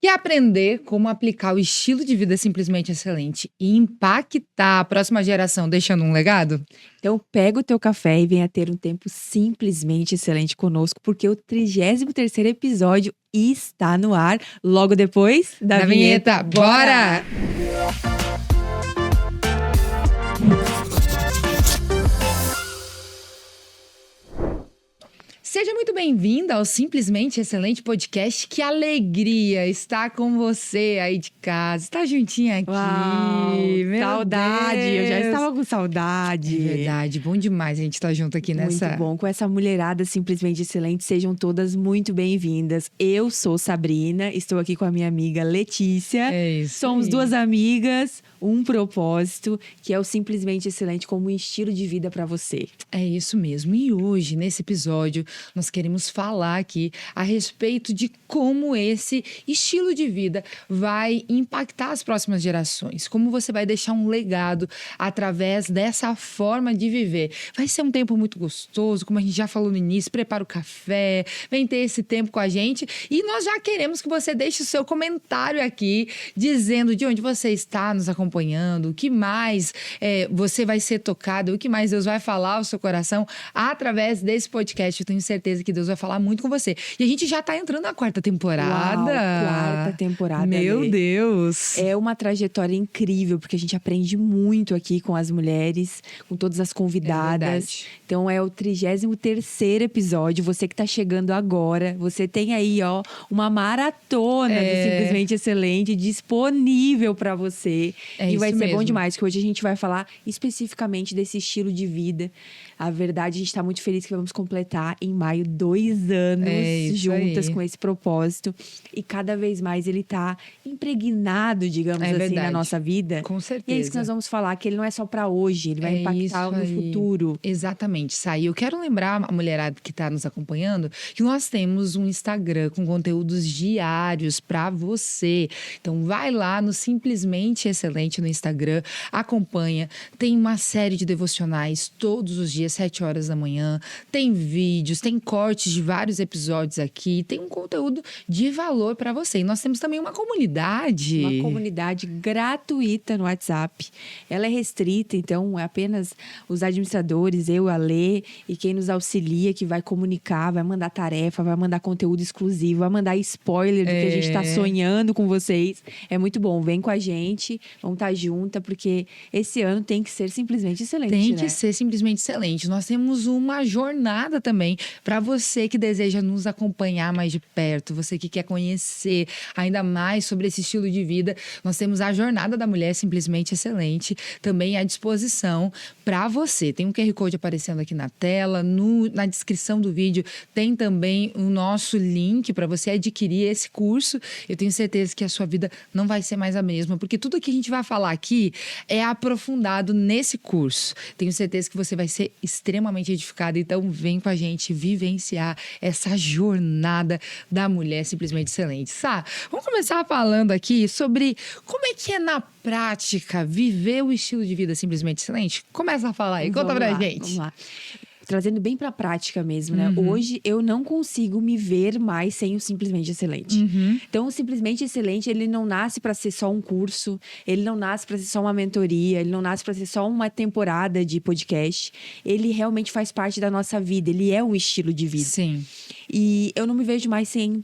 Quer aprender como aplicar o estilo de vida simplesmente excelente e impactar a próxima geração deixando um legado? Então pega o teu café e venha ter um tempo simplesmente excelente conosco, porque o 33º episódio está no ar, logo depois da vinheta. Bora! Seja muito bem-vinda ao Simplesmente Excelente Podcast. Que alegria estar com você aí de casa. Está juntinha aqui. Uau, Meu saudade, eu já Deus. estava com saudade. É verdade, bom demais a gente estar junto aqui nessa... Muito bom, com essa mulherada simplesmente excelente, sejam todas muito bem-vindas. Eu sou Sabrina, estou aqui com a minha amiga Letícia. É isso Somos aí. duas amigas, um propósito, que é o Simplesmente Excelente como um estilo de vida para você. É isso mesmo. E hoje, nesse episódio, nós queremos falar aqui a respeito de como esse estilo de vida vai impactar as próximas gerações. Como você vai deixar um legado através dessa forma de viver. Vai ser um tempo muito gostoso, como a gente já falou no início. Prepara o café, vem ter esse tempo com a gente. E nós já queremos que você deixe o seu comentário aqui, dizendo de onde você está nos acompanhando, o que mais você vai ser tocado, o que mais Deus vai falar ao seu coração através desse podcast. Eu tenho certeza que Deus vai falar muito com você. E a gente já tá entrando na quarta temporada. Uau, quarta temporada. Meu Lê. Deus. É uma trajetória incrível, porque a gente aprende muito aqui com as mulheres, com todas as convidadas. Então é o 33º episódio. Você que tá chegando agora, você tem aí, ó, uma maratona do Simplesmente Excelente disponível para você. E vai ser bom demais, que hoje a gente vai falar especificamente desse estilo de vida. A verdade, a gente tá muito feliz que vamos completar em maio 2 anos juntas com esse propósito. E cada vez mais ele tá impregnado, digamos assim, na nossa vida. Com certeza. E é isso que nós vamos falar, que ele não é só para hoje, ele vai impactar no futuro. Exatamente, Sai. Eu quero lembrar a mulherada que tá nos acompanhando que nós temos um Instagram com conteúdos diários para você. Então vai lá no Simplesmente Excelente no Instagram, acompanha. Tem uma série de devocionais todos os dias, 7 horas da manhã. Tem vídeos, tem cortes de vários episódios aqui. Tem um conteúdo de valor para você. E nós temos também uma comunidade. Uma comunidade gratuita no WhatsApp. Ela é restrita, então é apenas os administradores, eu, a Lê, e quem nos auxilia, que vai comunicar, vai mandar tarefa, vai mandar conteúdo exclusivo, vai mandar spoiler do que a gente está sonhando com vocês. É muito bom. Vem com a gente, vamos estar juntas, porque esse ano tem que ser simplesmente excelente. Tem que ser simplesmente excelente. Nós temos uma jornada também para você que deseja nos acompanhar mais de perto, você que quer conhecer ainda mais sobre esse estilo de vida. Nós temos a Jornada da Mulher Simplesmente Excelente também à disposição para você. Tem um QR Code aparecendo aqui na tela, na descrição do vídeo tem também o nosso link para você adquirir esse curso. Eu tenho certeza que a sua vida não vai ser mais a mesma, porque tudo que a gente vai falar aqui é aprofundado nesse curso. Tenho certeza que você vai ser extremamente edificado, então vem com a gente vivenciar essa jornada da mulher simplesmente excelente. Vamos começar falando aqui sobre como é que é na prática viver o estilo de vida simplesmente excelente. Começa a falar aí, conta pra gente. Vamos lá. Trazendo bem pra prática mesmo, né? Hoje eu não consigo me ver mais sem o Simplesmente Excelente. Então, o Simplesmente Excelente, ele não nasce para ser só um curso, ele não nasce para ser só uma mentoria, ele não nasce para ser só uma temporada de podcast. Ele realmente faz parte da nossa vida, ele é um estilo de vida. Sim. E eu não me vejo mais sem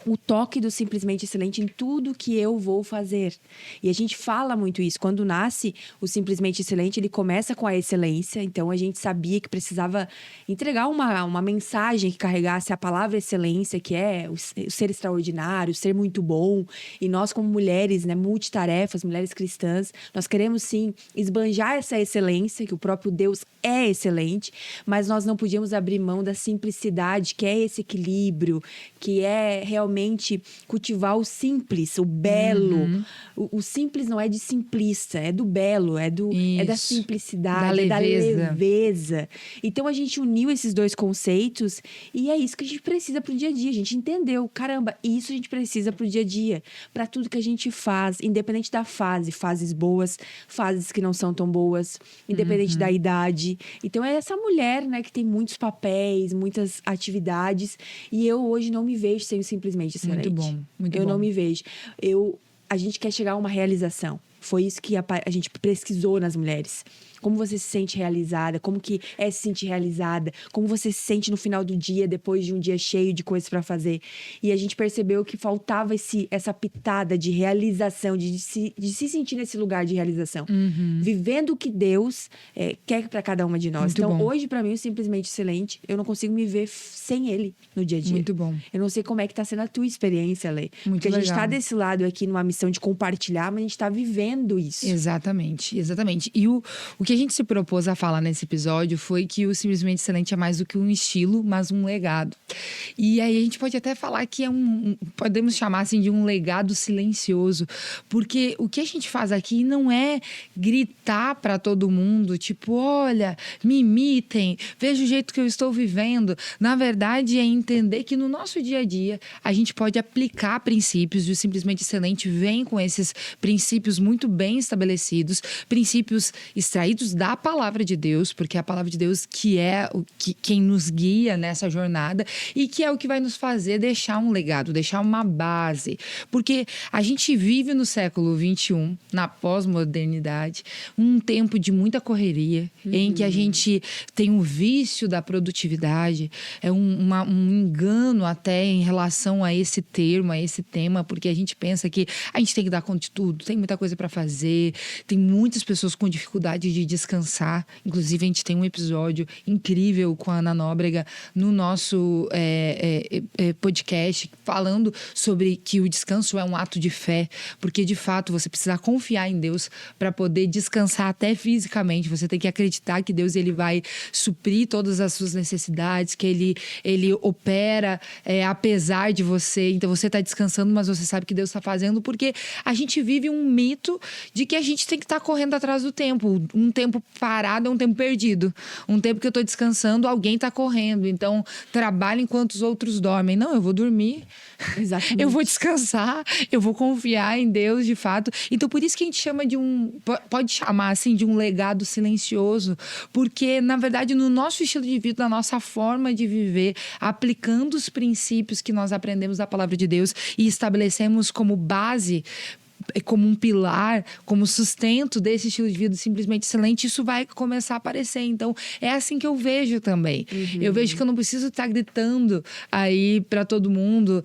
o toque do Simplesmente Excelente em tudo que eu vou fazer. E a gente fala muito isso. Quando nasce o Simplesmente Excelente, ele começa com a excelência. Então, a gente sabia que precisava entregar uma mensagem que carregasse a palavra excelência, que é o ser extraordinário, o ser muito bom. E nós, como mulheres, né, multitarefas, mulheres cristãs, nós queremos, sim, esbanjar essa excelência, que o próprio Deus é excelente, mas nós não podíamos abrir mão da simplicidade, que é esse equilíbrio, que é realmente cultivar o simples, o belo. O simples não é de simplista, é do belo, é da simplicidade, da leveza. Então, a gente uniu esses dois conceitos e é isso que a gente precisa pro dia a dia. A gente entendeu, caramba, isso a gente precisa pro dia a dia, para tudo que a gente faz, independente da fase, fases boas, fases que não são tão boas, independente da idade. Então, é essa mulher, né, que tem muitos papéis, muitas atividades, e eu hoje não me vejo sem simplesmente simplesmente excelente. Muito bom, muito eu bom. não me vejo. A gente quer chegar a uma realização. Foi isso que a gente pesquisou nas mulheres. Como você se sente realizada, como que é se sentir realizada, como você se sente no final do dia, depois de um dia cheio de coisas para fazer. E a gente percebeu que faltava essa pitada de realização, de se sentir nesse lugar de realização. Vivendo o que Deus quer para cada uma de nós. Muito então, bom. hoje, para mim, o Simplesmente Excelente, eu não consigo me ver sem ele no dia a dia. Muito bom. Eu não sei como é que tá sendo a tua experiência, Lê. Muito Porque a gente legal. tá desse lado aqui numa missão de compartilhar, mas a gente tá vivendo isso. Exatamente, exatamente. E o que a gente se propôs a falar nesse episódio foi que o Simplesmente Excelente é mais do que um estilo, mas um legado. E aí a gente pode até falar que podemos chamar assim de um legado silencioso, porque o que a gente faz aqui não é gritar para todo mundo, tipo, olha, me imitem, veja o jeito que eu estou vivendo. Na verdade, é entender que no nosso dia a dia a gente pode aplicar princípios e o Simplesmente Excelente vem com esses princípios muito bem estabelecidos, princípios extraídos da palavra de Deus, porque é a palavra de Deus que é quem nos guia nessa jornada e que é o que vai nos fazer deixar um legado, deixar uma base. Porque a gente vive no século XXI, na pós-modernidade, um tempo de muita correria, em que a gente tem um vício da produtividade, é um engano até em relação a esse termo, a esse tema, porque a gente pensa que a gente tem que dar conta de tudo, tem muita coisa para fazer, tem muitas pessoas com dificuldade de descansar. Inclusive, a gente tem um episódio incrível com a Ana Nóbrega no nosso podcast, falando sobre que o descanso é um ato de fé, porque de fato você precisa confiar em Deus para poder descansar até fisicamente. Você tem que acreditar que Deus ele vai suprir todas as suas necessidades, que ele opera apesar de você. Então você está descansando, mas você sabe que Deus está fazendo, porque a gente vive um mito de que a gente tem que estar correndo atrás do tempo. Um tempo parado é um tempo perdido. Um tempo que eu estou descansando, alguém está correndo. Então, trabalho enquanto os outros dormem. Não, eu vou dormir. Exatamente. Eu vou descansar. Eu vou confiar em Deus, de fato. Então, por isso que a gente chama pode chamar assim, de um legado silencioso. Porque, na verdade, no nosso estilo de vida, na nossa forma de viver, aplicando os princípios que nós aprendemos da palavra de Deus e estabelecemos como base, como um pilar, como sustento desse estilo de vida Simplesmente Excelente, isso vai começar a aparecer. Então, é assim que eu vejo também. Eu vejo que eu não preciso estar gritando aí para todo mundo,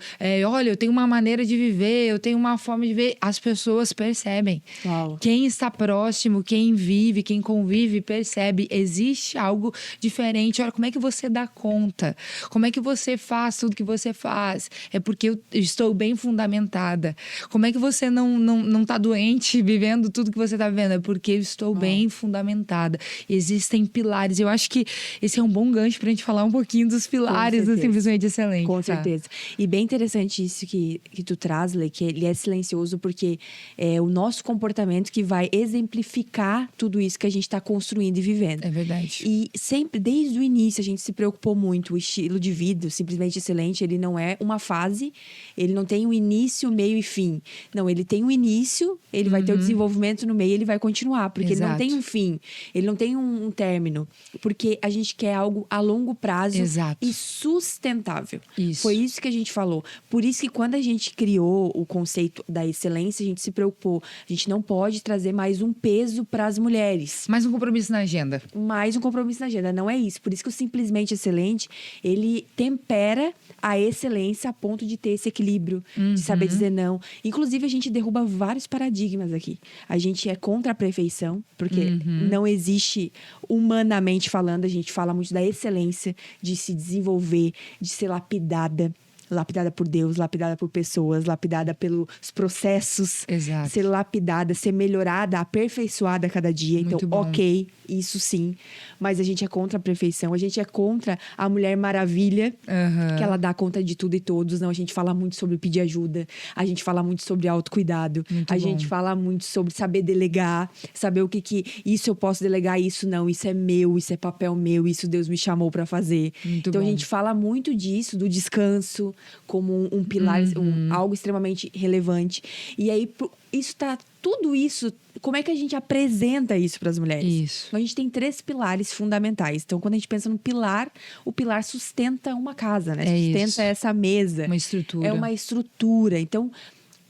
olha, eu tenho uma maneira de viver, eu tenho uma forma de ver. As pessoas percebem. Uau. Quem está próximo, quem vive, quem convive, percebe. Existe algo diferente. Olha, como é que você dá conta? Como é que você faz tudo que você faz? É porque eu estou bem fundamentada. Como é que você não tá doente vivendo tudo que você tá vivendo? É porque eu estou bem fundamentada. Existem pilares. Eu acho que esse é um bom gancho pra gente falar um pouquinho dos pilares do Simplesmente Excelente. Com tá? certeza. E bem interessante isso que tu traz, Lê, que ele é silencioso porque é o nosso comportamento que vai exemplificar tudo isso que a gente tá construindo e vivendo. É verdade. E sempre, desde o início, a gente se preocupou muito. O estilo de vida, o Simplesmente Excelente, ele não é uma fase, ele não tem um início, meio e fim. Não, ele tem um início, ele vai ter o desenvolvimento no meio, ele vai continuar, porque ele não Exato. tem um fim, ele não tem um término, porque a gente quer algo a longo prazo Exato. e sustentável. Isso. Foi isso que a gente falou. Por isso que quando a gente criou o conceito da excelência, a gente se preocupou. A gente não pode trazer mais um peso para as mulheres. Mais um compromisso na agenda. Mais um compromisso na agenda, não é isso. Por isso que o Simplesmente Excelente, ele tempera a excelência a ponto de ter esse equilíbrio, de saber dizer não. Inclusive, a gente derruba vários paradigmas aqui. A gente é contra a perfeição, porque não existe, humanamente falando, a gente fala muito da excelência, de se desenvolver, de ser lapidada. Lapidada por Deus, lapidada por pessoas, lapidada pelos processos. Exato. Ser lapidada, ser melhorada, aperfeiçoada a cada dia. Muito Então, bom. ok, isso sim. Mas a gente é contra a perfeição. A gente é contra a Mulher Maravilha, que ela dá conta de tudo e todos. Não, a gente fala muito sobre pedir ajuda. A gente fala muito sobre autocuidado. Muito a bom. gente fala muito sobre saber delegar. Saber o que isso eu posso delegar, isso não. Isso é meu, isso é papel meu. Isso Deus me chamou pra fazer. Muito então, bom. a gente fala muito disso, do descanso, como um pilar, algo extremamente relevante. E aí, tudo isso, como é que a gente apresenta isso para as mulheres? Isso. Então, a gente tem 3 pilares fundamentais. Então, quando a gente pensa no pilar, o pilar sustenta uma casa, né? Sustenta isso. essa mesa. Uma estrutura. É uma estrutura. Então,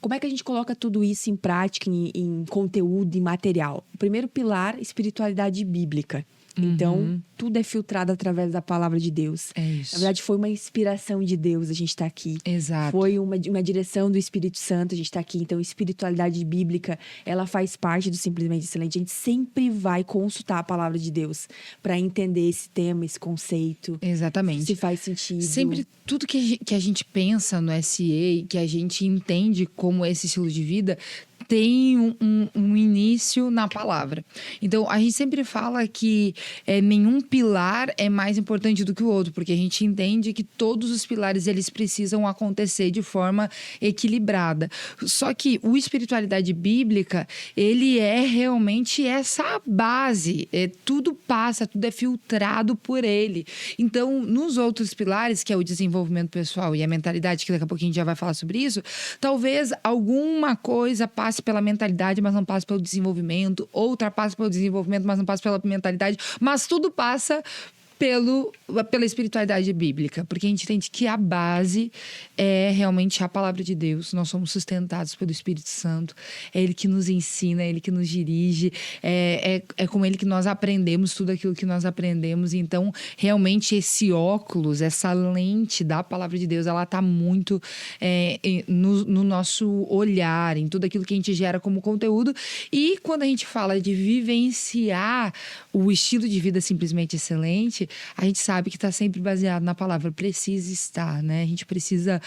como é que a gente coloca tudo isso em prática, em conteúdo, em material? O primeiro pilar, espiritualidade bíblica. Então, tudo é filtrado através da palavra de Deus. É isso. Na verdade, foi uma inspiração de Deus a gente estar aqui. Exato. Foi uma direção do Espírito Santo a gente estar aqui. Então, espiritualidade bíblica, ela faz parte do Simplesmente Excelente. A gente sempre vai consultar a palavra de Deus para entender esse tema, esse conceito. Exatamente. Se faz sentido. Sempre tudo que a gente pensa no SE, que a gente entende como esse estilo de vida, tem um início na palavra. Então, a gente sempre fala que nenhum pilar é mais importante do que o outro, porque a gente entende que todos os pilares eles precisam acontecer de forma equilibrada. Só que o espiritualidade bíblica, ele é realmente essa base. Tudo passa, tudo é filtrado por ele. Então, nos outros pilares, que é o desenvolvimento pessoal e a mentalidade, que daqui a pouquinho a gente já vai falar sobre isso, talvez alguma coisa passe pela mentalidade, mas não passe pelo desenvolvimento. Outra passa pelo desenvolvimento, mas não passa pela mentalidade. Mas tudo passa pela espiritualidade bíblica, porque a gente entende que a base é realmente a palavra de Deus. Nós somos sustentados pelo Espírito Santo, é Ele que nos ensina, é Ele que nos dirige, é com Ele que nós aprendemos tudo aquilo que nós aprendemos. Então, realmente, esse óculos, essa lente da palavra de Deus, ela está muito no nosso olhar, em tudo aquilo que a gente gera como conteúdo. E quando a gente fala de vivenciar o estilo de vida simplesmente excelente, a gente sabe que está sempre baseado na palavra, precisa estar, né? A gente precisa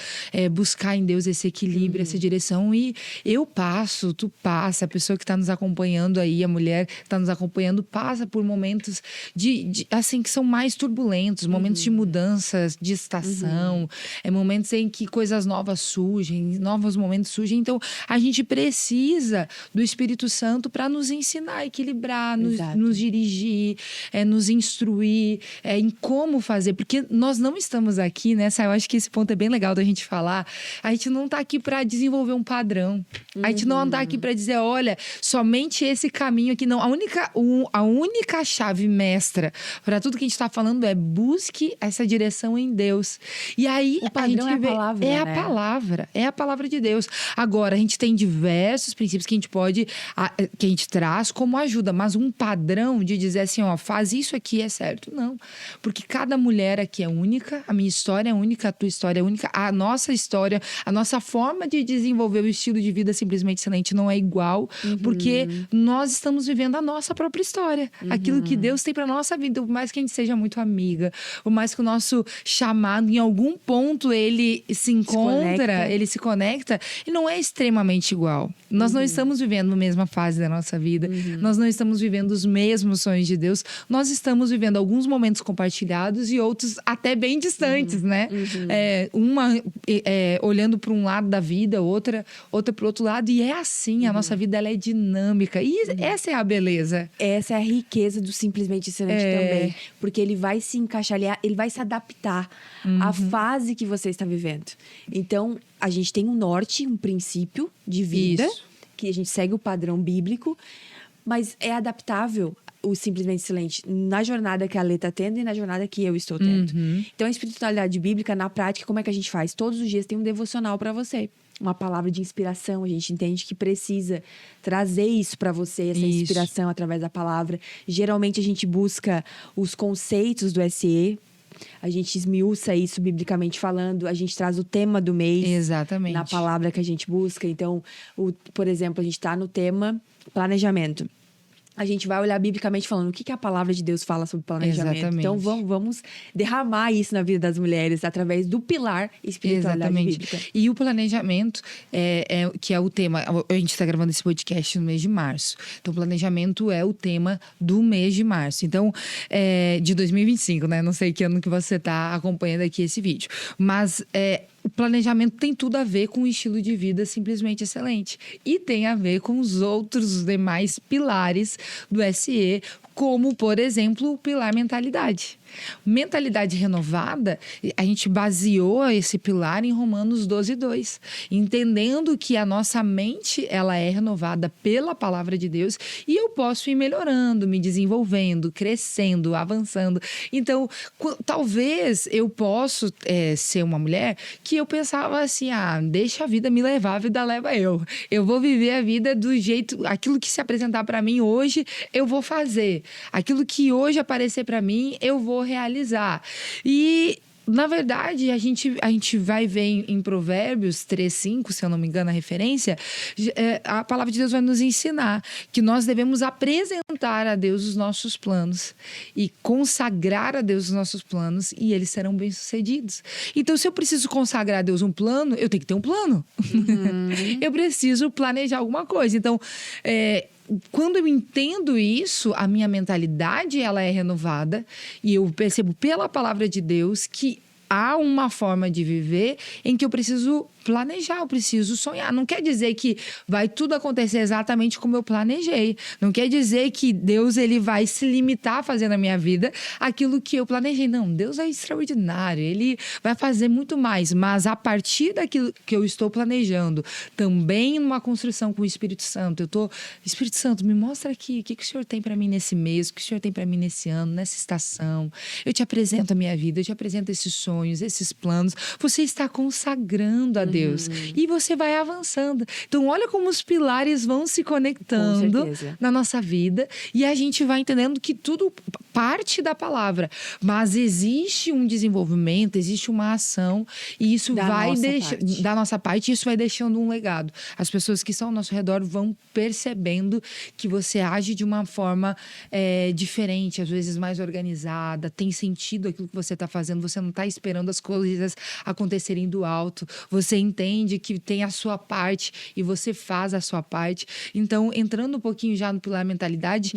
buscar em Deus esse equilíbrio, essa direção. E eu passo, tu passa, a pessoa que está nos acompanhando aí, a mulher que está nos acompanhando, passa por momentos assim, que são mais turbulentos, momentos de mudanças de estação, momentos em que coisas novas surgem, novos momentos surgem. Então, a gente precisa do Espírito Santo para nos ensinar a equilibrar, nos dirigir, nos instruir, em como fazer, porque nós não estamos aqui, né? Eu acho que esse ponto é bem legal da gente falar. A gente não está aqui para desenvolver um padrão. A gente não está aqui para dizer, olha, somente esse caminho aqui. Não, a única chave mestra para tudo que a gente está falando é busque essa direção em Deus. E aí o padrão a gente palavra, é né? a palavra de Deus. Agora, a gente tem diversos princípios que a gente traz como ajuda, mas um padrão de dizer assim, ó, faz isso aqui é certo. Não. Porque cada mulher aqui é única, a minha história é única, a tua história é única, a nossa história, a nossa forma de desenvolver o estilo de vida simplesmente excelente não é igual, porque nós estamos vivendo a nossa própria história, aquilo que Deus tem para nossa vida. Por mais que a gente seja muito amiga, por mais que o nosso chamado, em algum ponto, ele ele se conecta, e não é extremamente igual. Nós não estamos vivendo a mesma fase da nossa vida, nós não estamos vivendo os mesmos sonhos de Deus, nós estamos vivendo alguns momentos compartilhados e outros até bem distantes, né? Uma olhando para um lado da vida, outra para o outro lado. E é assim, a nossa vida ela é dinâmica. E essa é a beleza. Essa é a riqueza do Simplesmente Excelente também. Porque ele vai se encaixar, ele vai se adaptar à fase que você está vivendo. Então, a gente tem um norte, um princípio de vida, que a gente segue o padrão bíblico, mas é adaptável o Simplesmente Excelente na jornada que a Lê está tendo e na jornada que eu estou tendo. Então, a espiritualidade bíblica, na prática, como é que a gente faz? Todos os dias tem um devocional para você. Uma palavra de inspiração. A gente entende que precisa trazer isso para você, essa inspiração através da palavra. Geralmente, a gente busca os conceitos do SE. A gente esmiuça isso biblicamente falando. A gente traz o tema do mês. Exatamente. Na palavra que a gente busca. Então, por exemplo, a gente está no tema planejamento. A gente vai olhar biblicamente falando o que a palavra de Deus fala sobre planejamento. Exatamente. Então, vamos derramar isso na vida das mulheres através do pilar espiritualidade bíblica. E o planejamento, que é o tema... A gente está gravando esse podcast no mês de março. Então, o planejamento é o tema do mês de março. Então, de 2025, né? Não sei que ano que você está acompanhando aqui esse vídeo. Mas... o planejamento tem tudo a ver com o estilo de vida simplesmente excelente. E tem a ver com os outros demais pilares do SE, como, por exemplo, o pilar mentalidade. Mentalidade renovada, a gente baseou esse pilar em Romanos 12:2, entendendo que a nossa mente ela é renovada pela palavra de Deus e eu posso ir melhorando, me desenvolvendo, crescendo, avançando. Então, talvez eu possa ser uma mulher que eu pensava assim, deixa a vida me levar, a vida leva eu. Eu vou viver a vida do jeito, aquilo que se apresentar para mim hoje, eu vou fazer. Aquilo que hoje aparecer para mim, eu vou realizar. E na verdade, a gente vai ver em Provérbios 3:5, se eu não me engano a referência, a palavra de Deus vai nos ensinar que nós devemos apresentar a Deus os nossos planos e consagrar a Deus os nossos planos e eles serão bem-sucedidos. Então, se eu preciso consagrar a Deus um plano, eu tenho que ter um plano. Eu preciso planejar alguma coisa. Então, quando eu entendo isso, a minha mentalidade ela é renovada e eu percebo pela palavra de Deus que há uma forma de viver em que eu preciso planejar, eu preciso sonhar. Não quer dizer que vai tudo acontecer exatamente como eu planejei. Não quer dizer que Deus ele vai se limitar a fazer na minha vida aquilo que eu planejei. Não, Deus é extraordinário. Ele vai fazer muito mais. Mas a partir daquilo que eu estou planejando, também numa construção com o Espírito Santo, Espírito Santo, me mostra aqui o que o Senhor tem para mim nesse mês, o que o Senhor tem para mim nesse ano, nessa estação. Eu te apresento a minha vida, eu te apresento esses sonhos, esses planos. Você está consagrando a Deus. E você vai avançando. Então, olha como os pilares vão se conectando na nossa vida e a gente vai entendendo que tudo parte da palavra. Mas existe um desenvolvimento, existe uma ação e isso vai da nossa parte, isso vai deixando um legado. As pessoas que estão ao nosso redor vão percebendo que você age de uma forma diferente, às vezes mais organizada, tem sentido aquilo que você está fazendo, você não está esperando as coisas acontecerem do alto, você entende que tem a sua parte e você faz a sua parte. Então, entrando um pouquinho já no pilar mentalidade,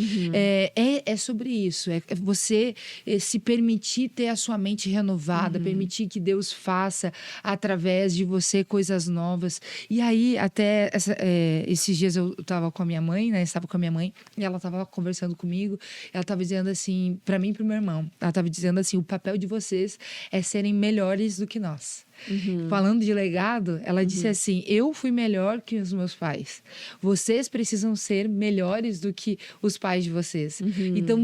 é sobre isso. É você se permitir ter a sua mente renovada, permitir que Deus faça através de você coisas novas. E aí, até esses dias eu estava com a minha mãe, né? Estava com a minha mãe e ela estava conversando comigo. Ela estava dizendo assim, para mim e para o meu irmão, ela estava dizendo assim, o papel de vocês é serem melhores do que nós. Falando de legado, ela disse assim, eu fui melhor que os meus pais. Vocês precisam ser melhores do que os pais de vocês. Então,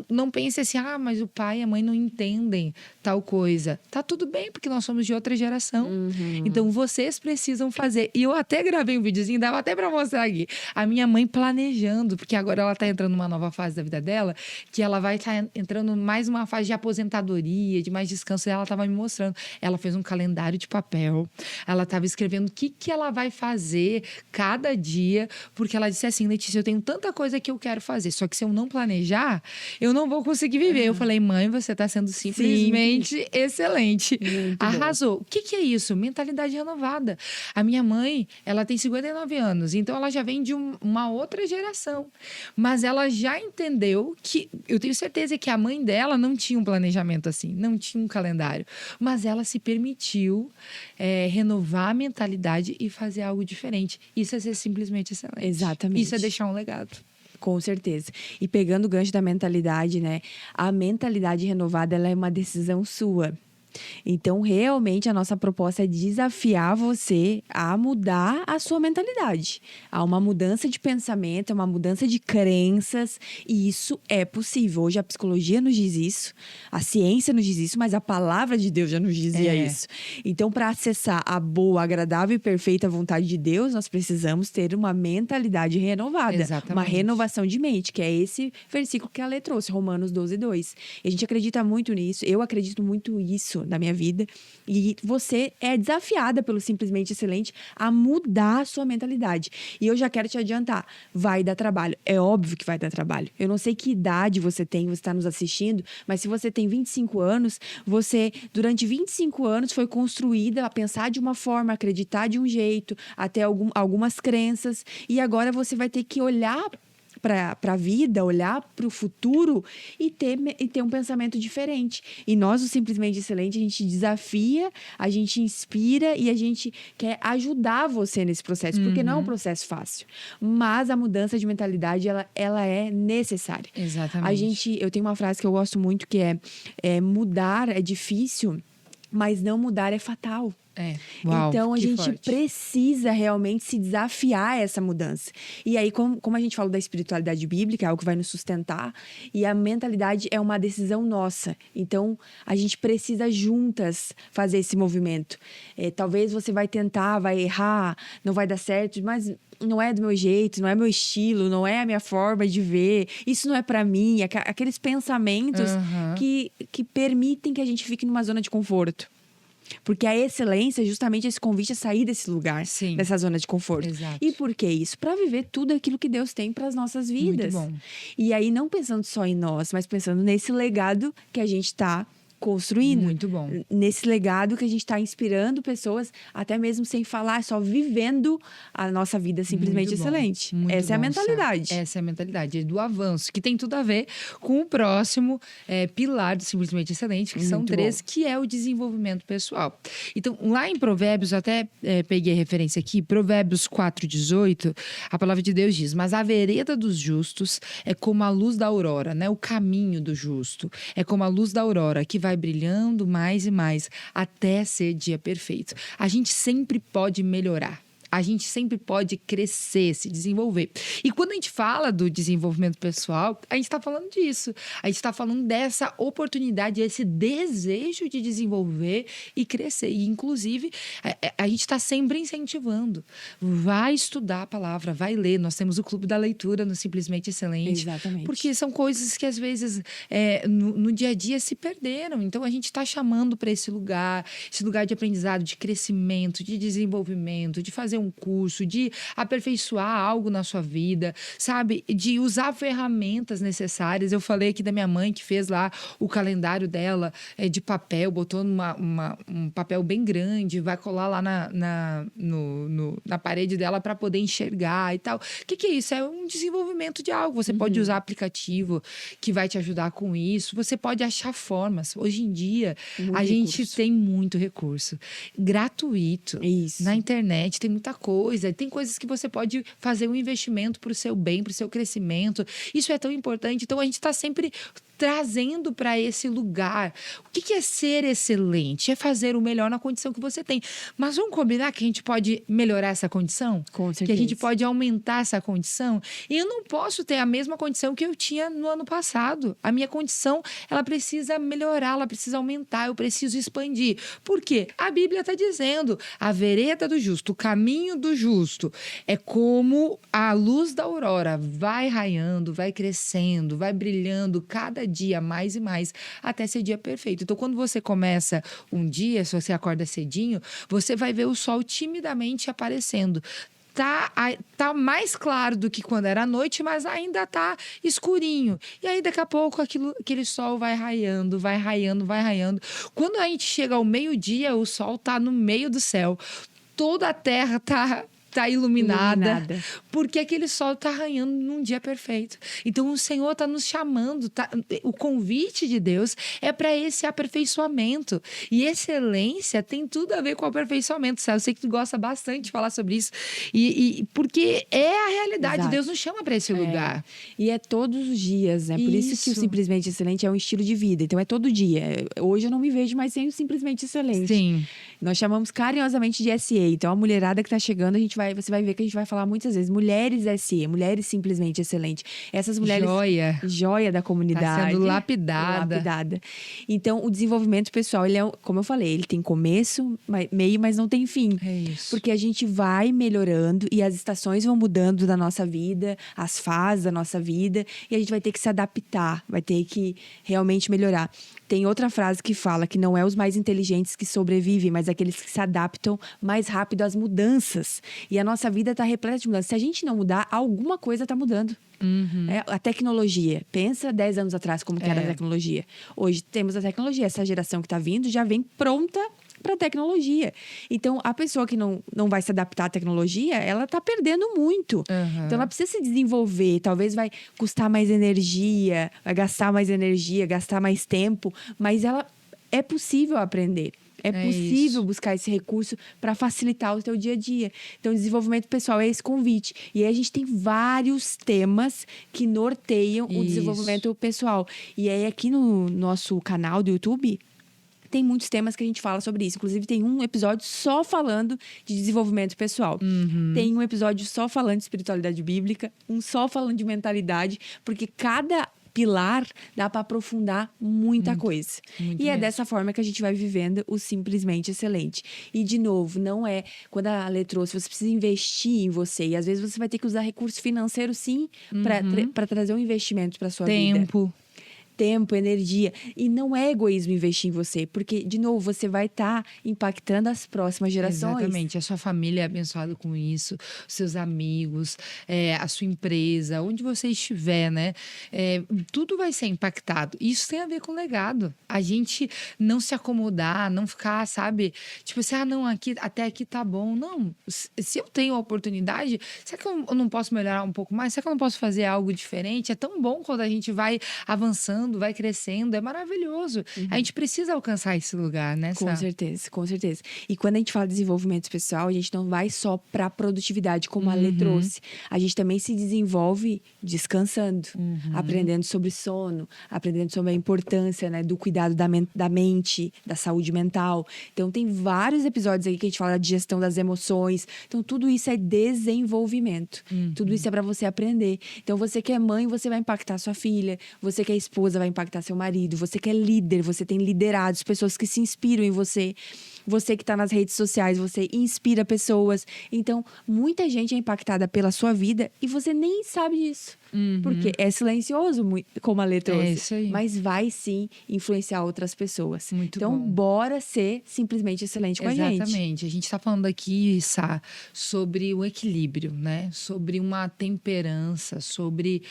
não pense assim, mas o pai e a mãe não entendem tal coisa. Tá tudo bem, porque nós somos de outra geração. Então, vocês precisam fazer. E eu até gravei um videozinho, dava até pra mostrar aqui. A minha mãe planejando, porque agora ela tá entrando numa nova fase da vida dela, que ela vai estar entrando mais uma fase de aposentadoria, de mais descanso. E ela tava me mostrando. Ela fez um calendário de papel. Ela estava escrevendo o que ela vai fazer cada dia, porque ela disse assim, Letícia, eu tenho tanta coisa que eu quero fazer, só que se eu não planejar, eu não vou conseguir viver. Eu falei, mãe, você está sendo simplesmente excelente. Muito arrasou. Bom. O que é isso? Mentalidade renovada. A minha mãe, ela tem 59 anos, então ela já vem de uma outra geração, mas ela já entendeu que, eu tenho certeza que a mãe dela não tinha um planejamento assim, não tinha um calendário, mas ela se permitiu renovar a mentalidade e fazer algo diferente. Isso é ser simplesmente excelente. Exatamente. Isso é deixar um legado. Com certeza. E pegando o gancho da mentalidade, né? A mentalidade renovada, ela é uma decisão sua. Então, realmente, a nossa proposta é desafiar você a mudar a sua mentalidade. Há uma mudança de pensamento, uma mudança de crenças, e isso é possível. Hoje a psicologia nos diz isso, a ciência nos diz isso, mas a palavra de Deus já nos dizia isso. Então, para acessar a boa, agradável e perfeita vontade de Deus, nós precisamos ter uma mentalidade renovada. Exatamente. Uma renovação de mente, que é esse versículo que a Lê trouxe, Romanos 12:2. E a gente acredita muito nisso, eu acredito muito nisso na minha vida, e você é desafiada pelo Simplesmente Excelente a mudar a sua mentalidade. E eu já quero te adiantar, vai dar trabalho. É óbvio que vai dar trabalho. Eu não sei que idade você tem, você está nos assistindo, mas se você tem 25 anos, você, durante 25 anos, foi construída a pensar de uma forma, a acreditar de um jeito, até algumas crenças, e agora você vai ter que olhar para a vida, olhar para o futuro e ter um pensamento diferente. E nós, o Simplesmente Excelente, a gente desafia, a gente inspira e a gente quer ajudar você nesse processo, porque não é um processo fácil. Mas a mudança de mentalidade, ela é necessária. Exatamente. Eu tenho uma frase que eu gosto muito, que é mudar é difícil, mas não mudar é fatal. Uau, então, a gente forte. precisa realmente se desafiar a essa mudança. E aí, como a gente falou da espiritualidade bíblica, é algo que vai nos sustentar, e a mentalidade é uma decisão nossa. Então, a gente precisa juntas fazer esse movimento. Talvez você vai tentar, vai errar, não vai dar certo, mas não é do meu jeito, não é meu estilo, não é a minha forma de ver, isso não é pra mim. Aqueles pensamentos que permitem que a gente fique numa zona de conforto. Porque a excelência é justamente esse convite a sair desse lugar, dessa zona de conforto. Exato. E por que isso? Para viver tudo aquilo que Deus tem para as nossas vidas. Muito bom. E aí, não pensando só em nós, mas pensando nesse legado que a gente está construindo. Muito bom. Nesse legado que a gente está inspirando pessoas, até mesmo sem falar, só vivendo a nossa vida simplesmente excelente. Essa é a mentalidade. Essa é a mentalidade do avanço, que tem tudo a ver com o próximo pilar do Simplesmente Excelente, que são 3, que é o desenvolvimento pessoal. Então, lá em Provérbios, eu até peguei a referência aqui, Provérbios 4:18, a palavra de Deus diz: mas a vereda dos justos é como a luz da aurora, né? O caminho do justo é como a luz da aurora, que vai brilhando mais e mais até ser dia perfeito. A gente sempre pode melhorar. A gente sempre pode crescer, se desenvolver. E quando a gente fala do desenvolvimento pessoal, a gente está falando disso. A gente está falando dessa oportunidade, esse desejo de desenvolver e crescer. E, inclusive, a gente está sempre incentivando. Vai estudar a palavra, vai ler. Nós temos o Clube da Leitura no Simplesmente Excelente. Exatamente. Porque são coisas que, às vezes, no dia a dia se perderam. Então, a gente está chamando para esse lugar de aprendizado, de crescimento, de desenvolvimento, de fazer um curso, de aperfeiçoar algo na sua vida, sabe? De usar ferramentas necessárias. Eu falei aqui da minha mãe, que fez lá o calendário dela de papel, botou um papel bem grande, vai colar lá na parede dela para poder enxergar e tal. O que é isso? É um desenvolvimento de algo. Você pode usar aplicativo que vai te ajudar com isso. Você pode achar formas. Hoje em dia, a gente tem muito recurso gratuito. Isso. Na internet tem muita coisa. Tem coisas que você pode fazer um investimento para o seu bem, para o seu crescimento. Isso é tão importante. Então, a gente está sempre trazendo para esse lugar. O que é ser excelente? É fazer o melhor na condição que você tem. Mas vamos combinar que a gente pode melhorar essa condição? Com certeza. Que a gente pode aumentar essa condição? E eu não posso ter a mesma condição que eu tinha no ano passado. A minha condição, ela precisa melhorar, ela precisa aumentar, eu preciso expandir. Por quê? A Bíblia está dizendo, a vereda do justo, o caminho do justo, é como a luz da aurora, vai raiando, vai crescendo, vai brilhando cada dia mais e mais, até ser dia perfeito. Então, quando você começa um dia, se você acorda cedinho, você vai ver o sol timidamente aparecendo. Tá mais claro do que quando era noite, mas ainda tá escurinho. E aí, daqui a pouco, aquele sol vai raiando, vai raiando, vai raiando. Quando a gente chega ao meio-dia, o sol tá no meio do céu. Toda a terra tá iluminada, porque aquele sol está raiando num dia perfeito. Então, o Senhor está nos chamando, o convite de Deus é para esse aperfeiçoamento. E excelência tem tudo a ver com aperfeiçoamento, sabe? Eu sei que tu gosta bastante de falar sobre isso. E porque é a realidade. Exato. Deus nos chama para esse lugar. E é todos os dias, né? Por isso que o Simplesmente Excelente é um estilo de vida. Então, é todo dia. Hoje eu não me vejo mais sem o Simplesmente Excelente. Sim. Nós chamamos carinhosamente de SE. Então, a mulherada que está chegando, você vai ver que a gente vai falar muitas vezes. Mulheres SE, mulheres simplesmente excelentes. Essas mulheres... Joia da comunidade. Está sendo lapidada. Então, o desenvolvimento pessoal, ele é, como eu falei, ele tem começo, meio, mas não tem fim. É isso. Porque a gente vai melhorando e as estações vão mudando da nossa vida, as fases da nossa vida, e a gente vai ter que se adaptar, vai ter que realmente melhorar. Tem outra frase que fala que não é os mais inteligentes que sobrevivem, mas aqueles que se adaptam mais rápido às mudanças. E a nossa vida tá repleta de mudança. Se a gente não mudar, alguma coisa tá mudando. A tecnologia. Pensa 10 anos atrás como que era a tecnologia. Hoje temos a tecnologia. Essa geração que tá vindo já vem pronta para tecnologia. Então, a pessoa que não vai se adaptar à tecnologia, ela tá perdendo muito. Então, ela precisa se desenvolver. Talvez vai custar mais energia, vai gastar mais energia, gastar mais tempo. Mas é possível aprender. É possível buscar esse recurso para facilitar o teu dia a dia. Então, desenvolvimento pessoal é esse convite. E aí, a gente tem vários temas que norteiam o desenvolvimento pessoal. E aí, aqui no nosso canal do YouTube, tem muitos temas que a gente fala sobre isso. Inclusive, tem um episódio só falando de desenvolvimento pessoal. Tem um episódio só falando de espiritualidade bíblica, um só falando de mentalidade, porque cada pilar dá para aprofundar muita coisa. E é dessa forma que a gente vai vivendo o Simplesmente Excelente. E, de novo, não é... Quando a Ale trouxe, você precisa investir em você. E, às vezes, você vai ter que usar recurso financeiro, sim, para trazer um investimento para sua vida. Tempo, energia. E não é egoísmo investir em você. Porque, de novo, você vai estar impactando as próximas gerações. Exatamente. A sua família é abençoada com isso. Os seus amigos, a sua empresa, onde você estiver, né? Tudo vai ser impactado. Isso tem a ver com legado. A gente não se acomodar, não ficar, sabe? Tipo assim, não, até aqui tá bom. Não. Se eu tenho a oportunidade, será que eu não posso melhorar um pouco mais? Será que eu não posso fazer algo diferente? É tão bom quando a gente vai avançando, vai crescendo, é maravilhoso. A gente precisa alcançar esse lugar, né, Sá? Com certeza, com certeza. E quando a gente fala de desenvolvimento pessoal, a gente não vai só para produtividade, como a Ale trouxe. A gente também se desenvolve descansando, aprendendo sobre sono, aprendendo sobre a importância, né, do cuidado da mente, da saúde mental. Então, tem vários episódios aí que a gente fala de gestão das emoções. Então, tudo isso é desenvolvimento. Tudo isso é para você aprender. Então, você que é mãe, você vai impactar sua filha. Você que é esposa, vai impactar seu marido. Você que é líder, você tem liderados, pessoas que se inspiram em você. Você que está nas redes sociais, você inspira pessoas. Então, muita gente é impactada pela sua vida e você nem sabe disso. Porque é silencioso, como a Ale trouxe. É isso aí. Mas vai sim influenciar outras pessoas. Muito então, bom. Bora ser simplesmente excelente com a gente. Exatamente. A gente está falando aqui, Sá, sobre o equilíbrio, né? Sobre uma temperança, sobre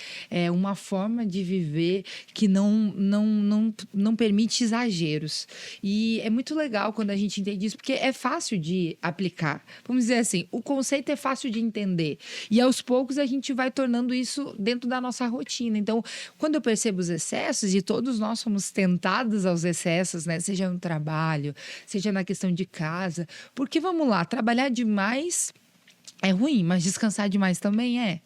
uma forma de viver que não permite exageros. E é muito legal quando a gente entende isso, porque é fácil de aplicar. Vamos dizer assim, o conceito é fácil de entender. E aos poucos a gente vai tornando isso dentro da nossa rotina. Então, quando eu percebo os excessos, e todos nós somos tentados aos excessos, né? Seja no trabalho, seja na questão de casa. Porque, vamos lá, trabalhar demais é ruim, mas descansar demais também é.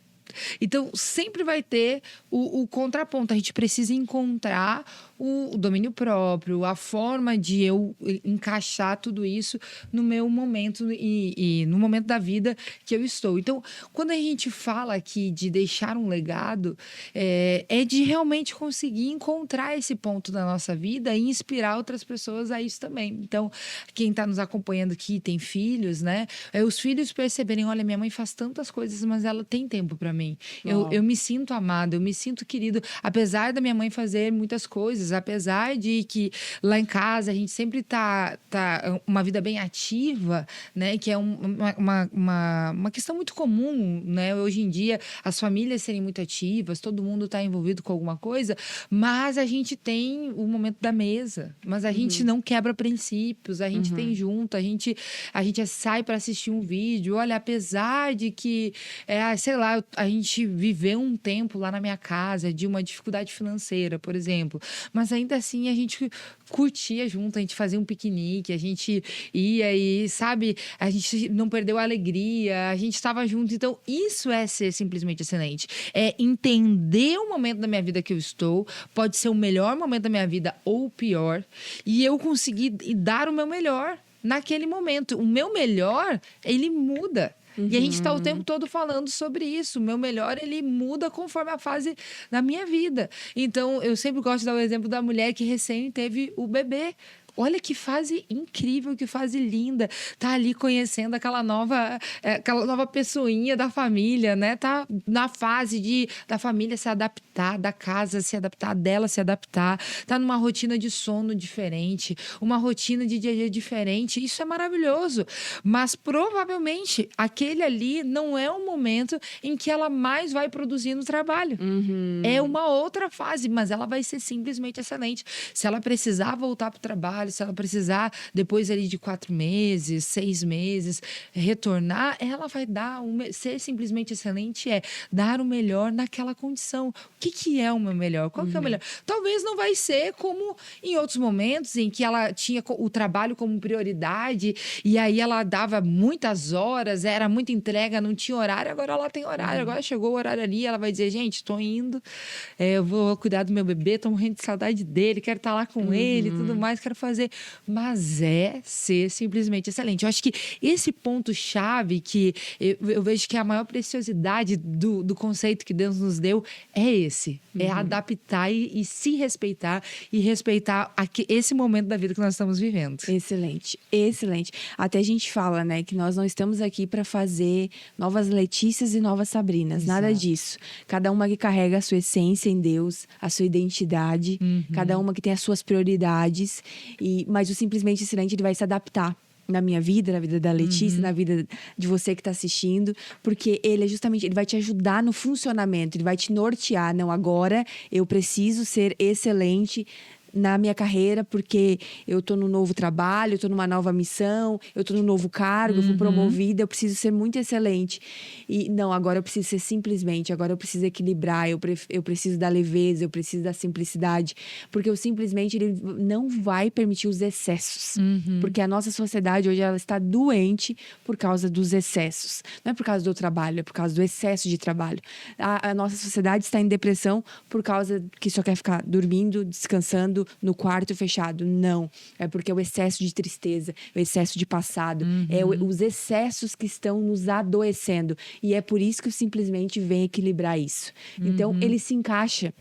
Então, sempre vai ter o contraponto. A gente precisa encontrar o domínio próprio, a forma de eu encaixar tudo isso no meu momento e no momento da vida que eu estou. Então, quando a gente fala aqui de deixar um legado, é de realmente conseguir encontrar esse ponto da nossa vida e inspirar outras pessoas a isso também. Então, quem está nos acompanhando aqui tem filhos, né? Os filhos perceberem, olha, minha mãe faz tantas coisas, mas ela tem tempo para mim. Eu me sinto amado, eu me sinto querido, apesar da minha mãe fazer muitas coisas, apesar de que lá em casa a gente sempre tá uma vida bem ativa, né? Que é uma questão muito comum, né? Hoje em dia, as famílias serem muito ativas, todo mundo tá envolvido com alguma coisa, mas a gente tem o momento da mesa, mas a gente não quebra princípios, a gente tem junto, a gente sai para assistir um vídeo. Olha, apesar de que, sei lá, a gente viveu um tempo lá na minha casa de uma dificuldade financeira, por exemplo, mas ainda assim a gente curtia junto, a gente fazia um piquenique, a gente ia e, sabe, a gente não perdeu a alegria, a gente estava junto. Então, isso é ser simplesmente excelente. É entender o momento da minha vida que eu estou, pode ser o melhor momento da minha vida ou o pior, e eu conseguir dar o meu melhor naquele momento. O meu melhor, ele muda. E a gente está o tempo todo falando sobre isso. O meu melhor, ele muda conforme a fase da minha vida. Então, eu sempre gosto de dar o exemplo da mulher que recém teve o bebê. Olha que fase incrível, que fase linda. Tá ali conhecendo aquela nova pessoinha da família, né? Tá na fase da família se adaptar, da casa se adaptar, dela se adaptar. Tá numa rotina de sono diferente, uma rotina de dia a dia diferente. Isso é maravilhoso. Mas provavelmente aquele ali não é o momento em que ela mais vai produzir no trabalho. É uma outra fase, mas ela vai ser simplesmente excelente. Se ela precisar voltar para o trabalho, se ela precisar, depois ali de 4 meses, 6 meses, retornar, ela vai ser simplesmente excelente dar o melhor naquela condição. O que é o meu melhor? Qual que é o melhor? Talvez não vai ser como em outros momentos em que ela tinha o trabalho como prioridade e aí ela dava muitas horas, era muita entrega, não tinha horário, agora ela tem horário, agora chegou o horário ali, ela vai dizer, gente, estou indo, eu vou cuidar do meu bebê, estou morrendo de saudade dele, quero estar lá com ele, tudo mais, quero fazer. Mas ser simplesmente excelente. Eu acho que esse ponto-chave que eu vejo que a maior preciosidade do conceito que Deus nos deu é esse. É adaptar e se respeitar e respeitar esse momento da vida que nós estamos vivendo. Excelente, excelente. Até a gente fala, né, que nós não estamos aqui para fazer novas Letícias e novas Sabrinas. Exato. Nada disso. Cada uma que carrega a sua essência em Deus, a sua identidade, cada uma que tem as suas prioridades. Mas o Simplesmente Excelente, ele vai se adaptar na minha vida, na vida da Letícia, na vida de você que está assistindo, porque ele vai te ajudar no funcionamento, ele vai te nortear. Não, agora eu preciso ser excelente na minha carreira, porque eu tô num novo trabalho, eu tô numa nova missão, eu tô num novo cargo, eu fui promovida, eu preciso ser muito excelente. E não, agora eu preciso ser simplesmente, agora eu preciso equilibrar, eu preciso da leveza, eu preciso da simplicidade, porque o simplesmente, ele não vai permitir os excessos. Porque a nossa sociedade hoje, ela está doente por causa dos excessos. Não é por causa do trabalho, é por causa do excesso de trabalho. A nossa sociedade está em depressão por causa que só quer ficar dormindo, descansando, no quarto fechado. Não. É porque é o excesso de tristeza, o excesso de passado. É os excessos que estão nos adoecendo. E é por isso que o Simplesmente vem equilibrar isso. Então, ele se encaixa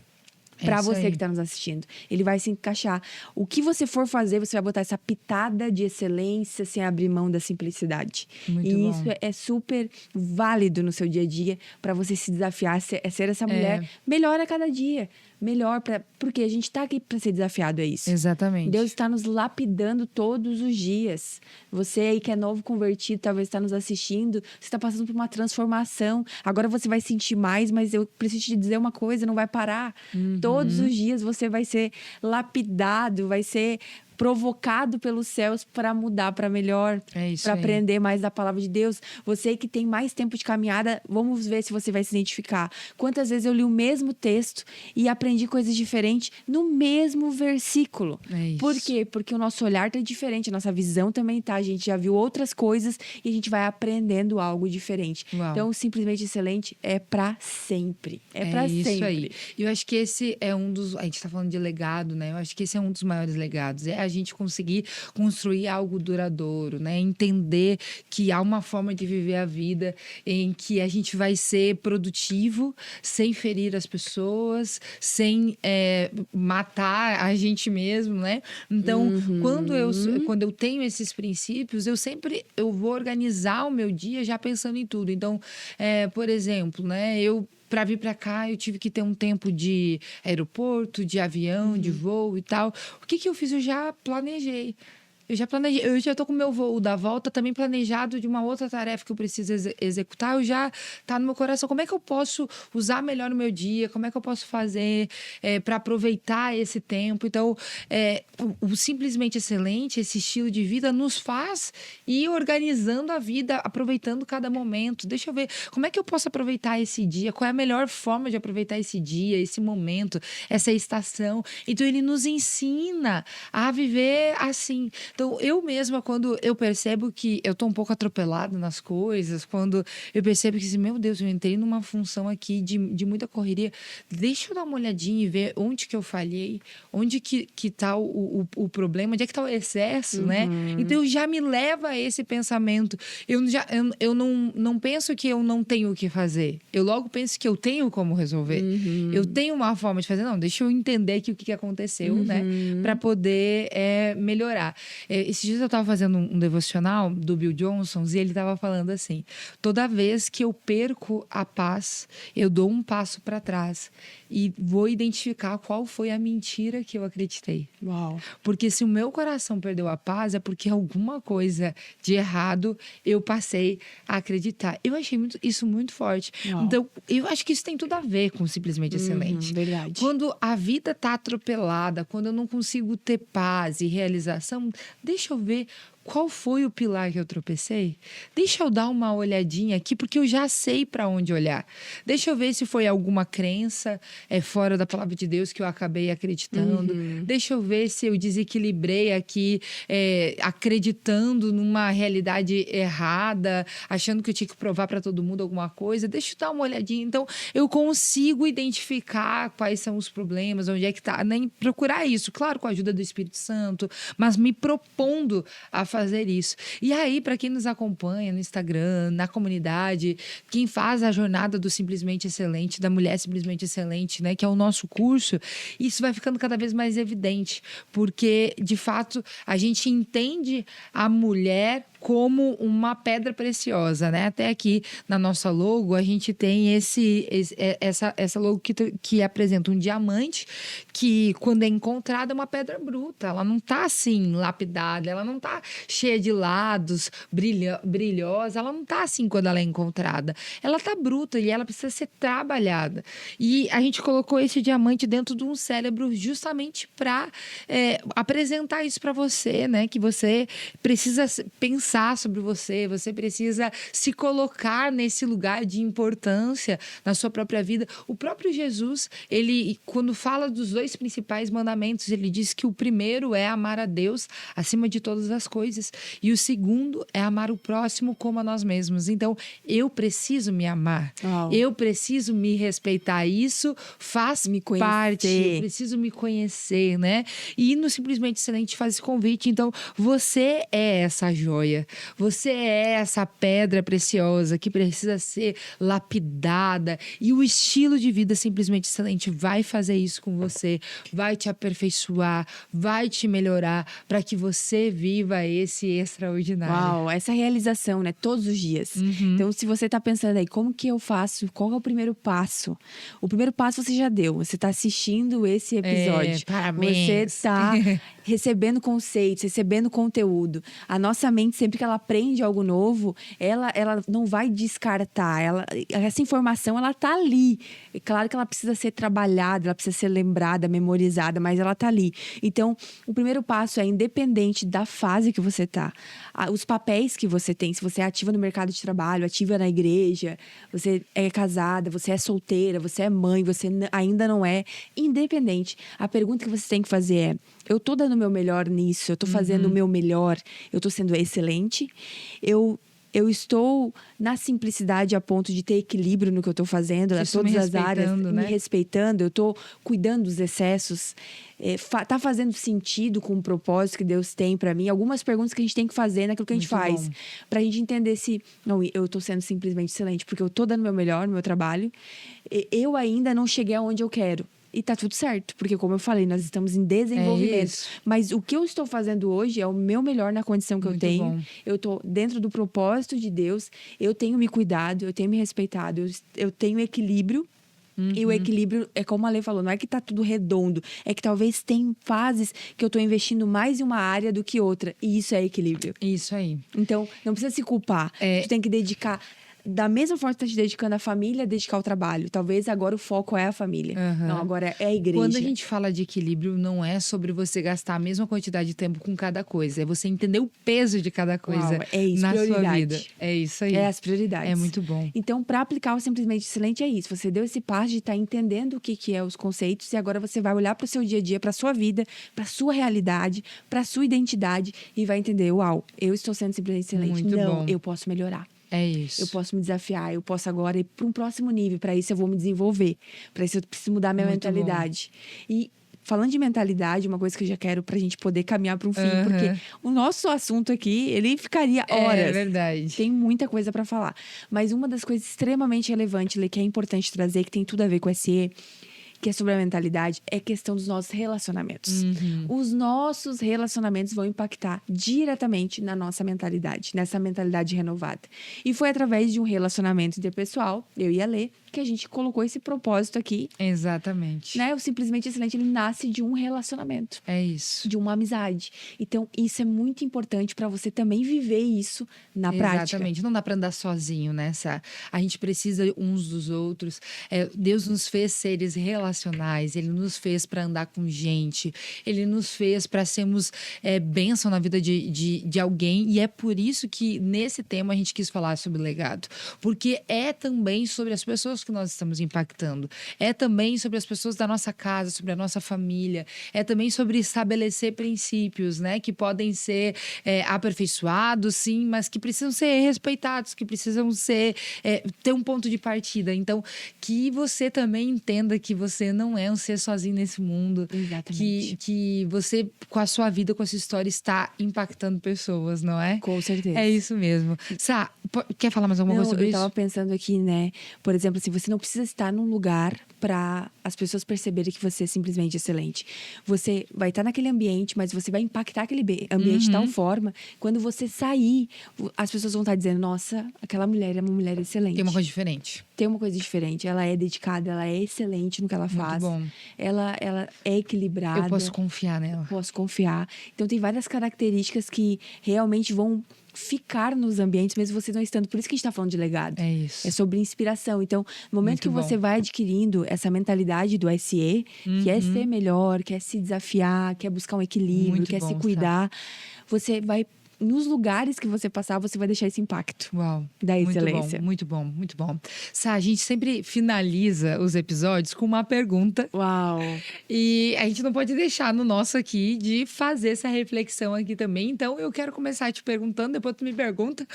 para você que está nos assistindo. Ele vai se encaixar. O que você for fazer, você vai botar essa pitada de excelência sem abrir mão da simplicidade. Muito e bom. isso é super válido no seu dia a dia para você se desafiar, ser essa mulher melhor a cada dia. Melhor, porque a gente está aqui para ser desafiado, é isso. Exatamente. Deus está nos lapidando todos os dias. Você aí que é novo convertido, talvez está nos assistindo, você está passando por uma transformação. Agora você vai sentir mais, mas eu preciso te dizer uma coisa, não vai parar. Todos os dias você vai ser lapidado, vai ser provocado pelos céus para mudar para melhor, para aprender mais da palavra de Deus. Você que tem mais tempo de caminhada, vamos ver se você vai se identificar. Quantas vezes eu li o mesmo texto e aprendi coisas diferentes no mesmo versículo? Por quê? Porque o nosso olhar tá diferente, a nossa visão também tá. A gente já viu outras coisas e a gente vai aprendendo algo diferente. Uau. Então, o Simplesmente Excelente é para sempre. É para sempre. Isso aí. E eu acho que esse é um dos... A gente tá falando de legado, né? Eu acho que esse é um dos maiores legados. É a gente conseguir construir algo duradouro, né? Entender que há uma forma de viver a vida em que a gente vai ser produtivo, sem ferir as pessoas, sem matar a gente mesmo, né? Então, quando eu tenho esses princípios, eu vou organizar o meu dia já pensando em tudo. Então, por exemplo, né? Para vir para cá, eu tive que ter um tempo de aeroporto, de avião, de voo e tal. O que eu fiz? Eu já planejei. Eu já tô com o meu voo da volta também planejado de uma outra tarefa que eu preciso executar. Eu já tá no meu coração. Como é que eu posso usar melhor o meu dia? Como é que eu posso fazer para aproveitar esse tempo? Então, o Simplesmente Excelente, esse estilo de vida, nos faz ir organizando a vida, aproveitando cada momento. Deixa eu ver, como é que eu posso aproveitar esse dia? Qual é a melhor forma de aproveitar esse dia, esse momento, essa estação? Então, ele nos ensina a viver assim. Então, Então, eu mesma, quando eu percebo que eu tô um pouco atropelada nas coisas, quando eu percebo que, assim, meu Deus, eu entrei numa função aqui de muita correria, deixa eu dar uma olhadinha e ver onde que eu falhei, onde que tá o problema, onde é que tá o excesso, né? Então, já me leva a esse pensamento. Eu não penso que eu não tenho o que fazer. Eu logo penso que eu tenho como resolver. Eu tenho uma forma de fazer. Não, deixa eu entender aqui o que aconteceu, né? Para poder melhorar. Esses dias eu estava fazendo um devocional do Bill Johnson e ele estava falando assim: toda vez que eu perco a paz, eu dou um passo para trás e vou identificar qual foi a mentira que eu acreditei. Uau. Porque se o meu coração perdeu a paz, é porque alguma coisa de errado eu passei a acreditar. Eu achei isso muito forte. Uau. Então, eu acho que isso tem tudo a ver com Simplesmente Excelente. Verdade. Quando a vida tá atropelada, quando eu não consigo ter paz e realização, deixa eu ver qual foi o pilar que eu tropecei? Deixa eu dar uma olhadinha aqui, porque eu já sei para onde olhar. Deixa eu ver se foi alguma crença fora da palavra de Deus que eu acabei acreditando. Deixa eu ver se eu desequilibrei aqui, acreditando numa realidade errada, achando que eu tinha que provar para todo mundo alguma coisa. Deixa eu dar uma olhadinha. Então, eu consigo identificar quais são os problemas, onde é que tá. Nem procurar isso, claro, com a ajuda do Espírito Santo, mas me propondo a fazer isso. E aí, para quem nos acompanha no Instagram, na comunidade, quem faz a jornada do Simplesmente Excelente, da Mulher Simplesmente Excelente, né, que é o nosso curso, isso vai ficando cada vez mais evidente, porque, de fato, a gente entende a mulher como uma pedra preciosa, né? Até aqui na nossa logo, a gente tem essa logo que apresenta um diamante que, quando é encontrada, é uma pedra bruta. Ela não tá assim, lapidada, ela não tá cheia de lados, brilhosa, ela não tá assim quando ela é encontrada. Ela tá bruta e ela precisa ser trabalhada. E a gente colocou esse diamante dentro de um cérebro justamente para apresentar isso para você, né? Que você precisa pensar sobre você precisa se colocar nesse lugar de importância na sua própria vida. O próprio Jesus, ele, quando fala dos 2 principais mandamentos, ele diz que o primeiro é amar a Deus acima de todas as coisas e o segundo é amar o próximo como a nós mesmos. Então, eu preciso me amar. Eu preciso me respeitar. Isso faz parte. Eu preciso me conhecer, né? E no Simplesmente Excelente faz esse convite. Então, você é essa joia. Você é essa pedra preciosa que precisa ser lapidada. E o estilo de vida Simplesmente Excelente vai fazer isso com você. Vai te aperfeiçoar, vai te melhorar para que você viva esse extraordinário. Uau, essa realização, né? Todos os dias. Então, se você tá pensando aí, como que eu faço? Qual é o primeiro passo? O primeiro passo você já deu. Você tá assistindo esse episódio. Parabéns. Você tá recebendo conceitos, recebendo conteúdo. A nossa mente, sempre que ela aprende algo novo, ela não vai descartar. Essa informação, ela tá ali. É claro que ela precisa ser trabalhada, ela precisa ser lembrada, memorizada, mas ela tá ali. Então, o primeiro passo é, independente da fase que você tá, os papéis que você tem, se você é ativa no mercado de trabalho, ativa na igreja, você é casada, você é solteira, você é mãe, você ainda não é, independente. A pergunta que você tem que fazer é: eu tô dando o meu melhor nisso, eu tô fazendo o meu melhor, eu tô sendo excelente, eu estou na simplicidade a ponto de ter equilíbrio no que eu estou fazendo, em todas as áreas, né? me respeitando, eu estou cuidando dos excessos, tá fazendo sentido com o propósito que Deus tem para mim. Algumas perguntas que a gente tem que fazer naquilo que a gente faz, para a gente entender se não, eu estou sendo simplesmente excelente, porque eu estou dando o meu melhor no meu trabalho, eu ainda não cheguei aonde eu quero. E tá tudo certo, porque, como eu falei, nós estamos em desenvolvimento. Mas o que eu estou fazendo hoje é o meu melhor na condição que eu tenho. Eu tô dentro do propósito de Deus, eu tenho me cuidado, eu tenho me respeitado, eu tenho equilíbrio. E o equilíbrio, é como a Lê falou, não é que tá tudo redondo, é que talvez tem fases que eu tô investindo mais em uma área do que outra. E isso é equilíbrio. Isso aí. Então, não precisa se culpar. Tu tem que dedicar da mesma forma que tá te dedicando à família, dedicar ao trabalho. Talvez agora o foco é a família. Não, agora é a igreja. Quando a gente fala de equilíbrio, não é sobre você gastar a mesma quantidade de tempo com cada coisa. É você entender o peso de cada coisa é isso, na sua prioridade. vida. É isso aí. É as prioridades. É muito bom. Então, para aplicar o Simplesmente Excelente é isso. Você deu esse passo de estar entendendo o que é os conceitos e agora você vai olhar para o seu dia a dia, para sua vida, para sua realidade, para sua identidade e vai entender, uau, eu estou sendo simplesmente excelente. Muito não, bom. eu posso melhorar. É isso. Eu posso me desafiar, eu posso agora ir para um próximo nível. Para isso eu vou me desenvolver. Para isso eu preciso mudar minha Muito mentalidade. E falando de mentalidade, uma coisa que eu já quero pra gente poder caminhar para um fim, porque o nosso assunto aqui, ele ficaria horas. É verdade. Tem muita coisa para falar. Mas uma das coisas extremamente relevantes, Lê, que é importante trazer, que tem tudo a ver com o SE, que é sobre a mentalidade, é a questão dos nossos relacionamentos. Os nossos relacionamentos vão impactar diretamente na nossa mentalidade, nessa mentalidade renovada. E foi através de um relacionamento interpessoal, eu e a Lê, que a gente colocou esse propósito aqui. Exatamente. Né? O Simplesmente Excelente, ele nasce de um relacionamento. É isso. De uma amizade. Então, isso é muito importante para você também viver isso na prática. Exatamente. Não dá para andar sozinho, né? A gente precisa uns dos outros. Deus nos fez seres relacionais. Ele nos fez para andar com gente. Ele nos fez para sermos bênção na vida de alguém. E é por isso que nesse tema a gente quis falar sobre legado. Porque é também sobre as pessoas que nós estamos impactando. É também sobre as pessoas da nossa casa, sobre a nossa família. É também sobre estabelecer princípios, né? Que podem ser aperfeiçoados, sim, mas que precisam ser respeitados, que precisam ter um ponto de partida. Então, que você também entenda que você não é um ser sozinho nesse mundo. Exatamente. Que você, com a sua vida, com a sua história, está impactando pessoas, não é? Com certeza. É isso mesmo. Sá, quer falar mais alguma coisa sobre isso? Eu tava pensando aqui, né? Por exemplo, assim, você não precisa estar num lugar para as pessoas perceberem que você é simplesmente excelente. Você vai estar naquele ambiente, mas você vai impactar aquele ambiente de tal forma, quando você sair, as pessoas vão estar dizendo, nossa, aquela mulher é uma mulher excelente. Tem uma coisa diferente. Tem uma coisa diferente. Ela é dedicada, ela é excelente no que ela faz. Muito bom. Ela é equilibrada. Eu posso confiar nela. Posso confiar. Então, tem várias características que realmente vão ficar nos ambientes, mesmo você não estando. Por isso que a gente está falando de legado. É isso. É sobre inspiração. Então, no momento Muito que você vai adquirindo essa mentalidade do SE, que é ser melhor, quer se desafiar, quer buscar um equilíbrio, Muito quer bom, se cuidar, você vai... Nos lugares que você passar, você vai deixar esse impacto. Uau. Da excelência. Muito bom, muito bom. Sá, a gente sempre finaliza os episódios com uma pergunta. Uau! E a gente não pode deixar no nosso aqui de fazer essa reflexão aqui também. Então, eu quero começar te perguntando, depois tu me pergunta,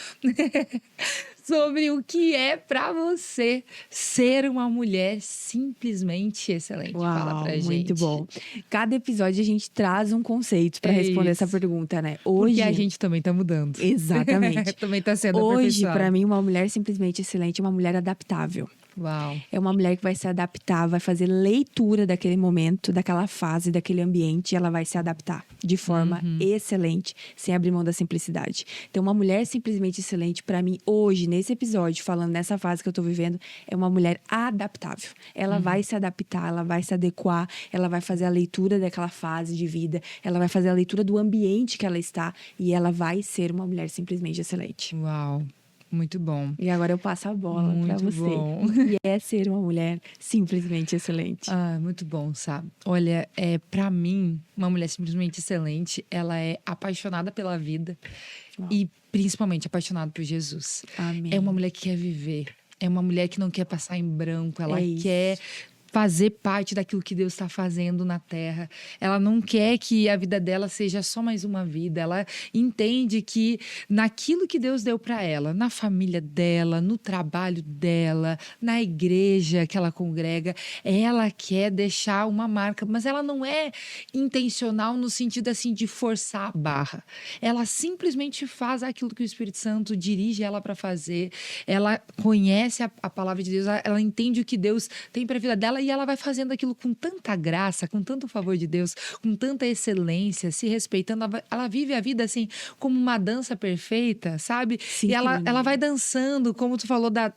sobre o que é pra você ser uma mulher simplesmente excelente. Uau, fala pra gente. Muito bom. Cada episódio a gente traz um conceito pra responder essa pergunta, né? Hoje, porque a gente também tá mudando. Exatamente. Também tá sendo Hoje, aperfeiçoado. pra mim, uma mulher simplesmente excelente é uma mulher adaptável. Uau. É uma mulher que vai se adaptar, vai fazer leitura daquele momento, daquela fase, daquele ambiente, e ela vai se adaptar de forma excelente, sem abrir mão da simplicidade. Então, uma mulher simplesmente excelente, pra mim, hoje, nesse episódio, falando nessa fase que eu tô vivendo, é uma mulher adaptável. Ela vai se adaptar, ela vai se adequar, ela vai fazer a leitura daquela fase de vida, ela vai fazer a leitura do ambiente que ela está, e ela vai ser uma mulher simplesmente excelente. Uau. Muito bom. E agora eu passo a bola para você. Bom. E é ser uma mulher simplesmente excelente. Ah, muito bom, sabe? Olha, para mim, uma mulher simplesmente excelente, ela é apaixonada pela vida. Uau. E principalmente apaixonada por Jesus. Amém. É uma mulher que quer viver. É uma mulher que não quer passar em branco. Ela quer fazer parte daquilo que Deus está fazendo na Terra. Ela não quer que a vida dela seja só mais uma vida. Ela entende que naquilo que Deus deu para ela, na família dela, no trabalho dela, na igreja que ela congrega, ela quer deixar uma marca, mas ela não é intencional no sentido assim de forçar a barra. Ela simplesmente faz aquilo que o Espírito Santo dirige ela para fazer. Ela conhece a palavra de Deus, ela entende o que Deus tem para a vida dela e ela vai fazendo aquilo com tanta graça, com tanto favor de Deus, com tanta excelência, se respeitando. Ela vive a vida assim, como uma dança perfeita, sabe? Sim, e ela vai dançando, como tu falou da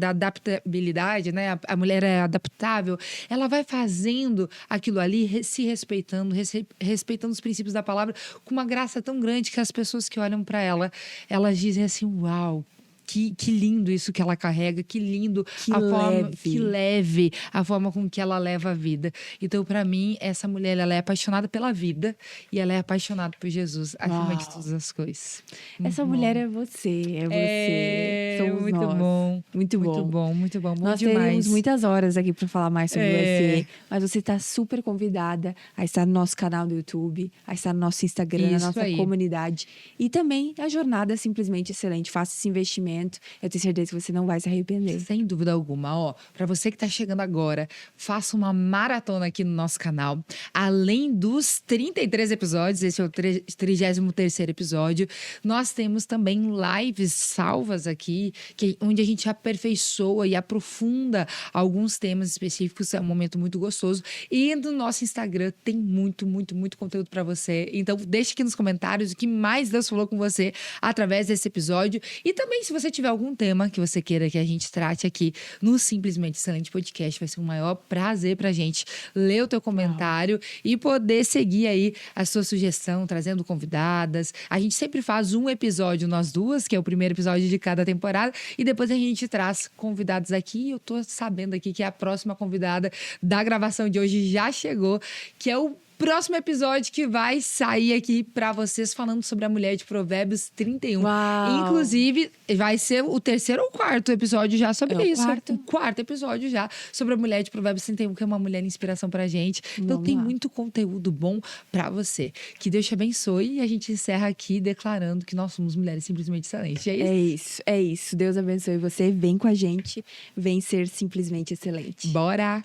adaptabilidade, né? A mulher é adaptável. Ela vai fazendo aquilo ali, se respeitando, respeitando os princípios da palavra, com uma graça tão grande que as pessoas que olham para ela, elas dizem assim, uau, Que lindo isso que ela carrega, que lindo Que a forma leve. que leve, a forma com que ela leva a vida. Então, para mim, essa mulher, ela é apaixonada pela vida e ela é apaixonada por Jesus acima de Uau. todas as coisas. Essa Muito mulher bom. é você. Somos muito nós. bom. Muito bom. Muito bom, muito bom. Bom Nós demais. teríamos muitas horas aqui para falar mais sobre o É. UFC, mas você está super convidada a estar no nosso canal do YouTube, a estar no nosso Instagram, na Isso nossa aí. comunidade. E também a jornada é simplesmente excelente. Faça esse investimento. Eu tenho certeza que você não vai se arrepender. Sem dúvida alguma. Ó, para você que tá chegando agora, faça uma maratona aqui no nosso canal. Além dos 33 episódios, esse é o 33º episódio, nós temos também lives salvas aqui, onde a gente aperfeiçoa e aprofunda alguns temas específicos. É um momento muito gostoso. E no nosso Instagram tem muito conteúdo para você. Então, deixe aqui nos comentários o que mais Deus falou com você através desse episódio. E também, se você tiver algum tema que você queira que a gente trate aqui no Simplesmente Excelente Podcast, vai ser um maior prazer pra gente ler o teu comentário e poder seguir aí a sua sugestão, trazendo convidadas. A gente sempre faz um episódio, nós duas, que é o primeiro episódio de cada temporada, e depois a gente traz convidados aqui. Eu tô sabendo aqui que a próxima convidada da gravação de hoje já chegou, que é o próximo episódio que vai sair aqui pra vocês, falando sobre a mulher de Provérbios 31. Uau. Inclusive, vai ser o 3º ou 4º episódio já sobre É o isso. quarto. O 4º episódio já sobre a mulher de Provérbios 31, que é uma mulher de inspiração pra gente. Então, Vamos tem lá. muito conteúdo bom pra você. Que Deus te abençoe, e a gente encerra aqui declarando que nós somos mulheres simplesmente excelentes. É isso? É isso, é isso. Deus abençoe você. Vem com a gente. Vem ser simplesmente excelente. Bora!